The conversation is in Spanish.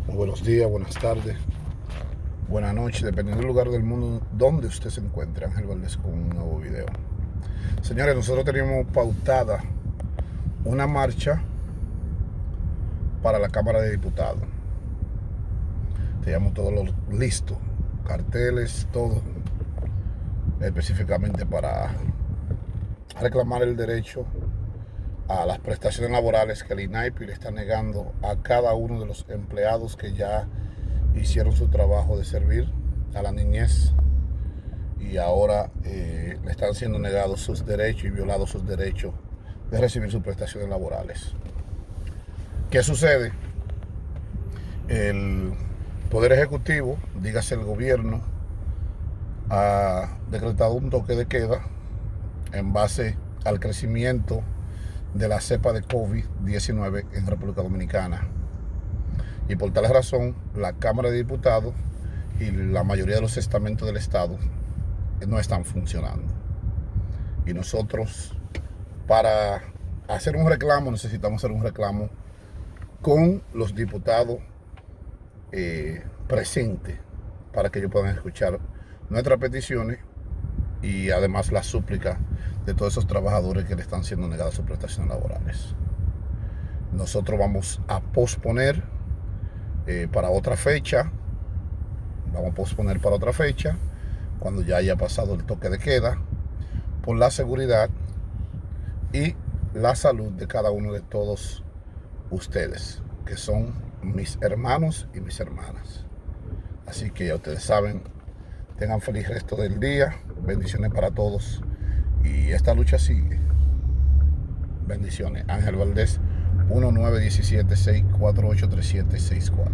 Muy buenos días, buenas tardes, buenas noches, dependiendo del lugar del mundo donde usted se encuentre. Ángel Valdés con un nuevo video. Señores, nosotros teníamos pautada una marcha para la Cámara de Diputados. Teníamos todo lo listo, carteles, todo, específicamente para reclamar el derecho a las prestaciones laborales que el INAIPI le está negando a cada uno de los empleados que ya hicieron su trabajo de servir a la niñez y ahora le están siendo negados sus derechos y violados sus derechos de recibir sus prestaciones laborales. ¿Qué sucede? El Poder Ejecutivo, dígase el gobierno, ha decretado un toque de queda en base al crecimiento de la cepa de COVID-19 en República Dominicana. Y por tal razón, la Cámara de Diputados y la mayoría de los estamentos del Estado no están funcionando. Y nosotros, para hacer un reclamo, necesitamos hacer un reclamo con los diputados presentes para que ellos puedan escuchar nuestras peticiones y además la súplica de todos esos trabajadores que le están siendo negadas sus prestaciones laborales. Nosotros vamos a posponer para otra fecha. Vamos a posponer para otra fecha cuando ya haya pasado el toque de queda, por la seguridad y la salud de cada uno de todos ustedes, que son mis hermanos y mis hermanas. Así que ya ustedes saben, tengan feliz resto del día, bendiciones para todos y esta lucha sigue. Bendiciones. Ángel Valdés, 1917-648-3764.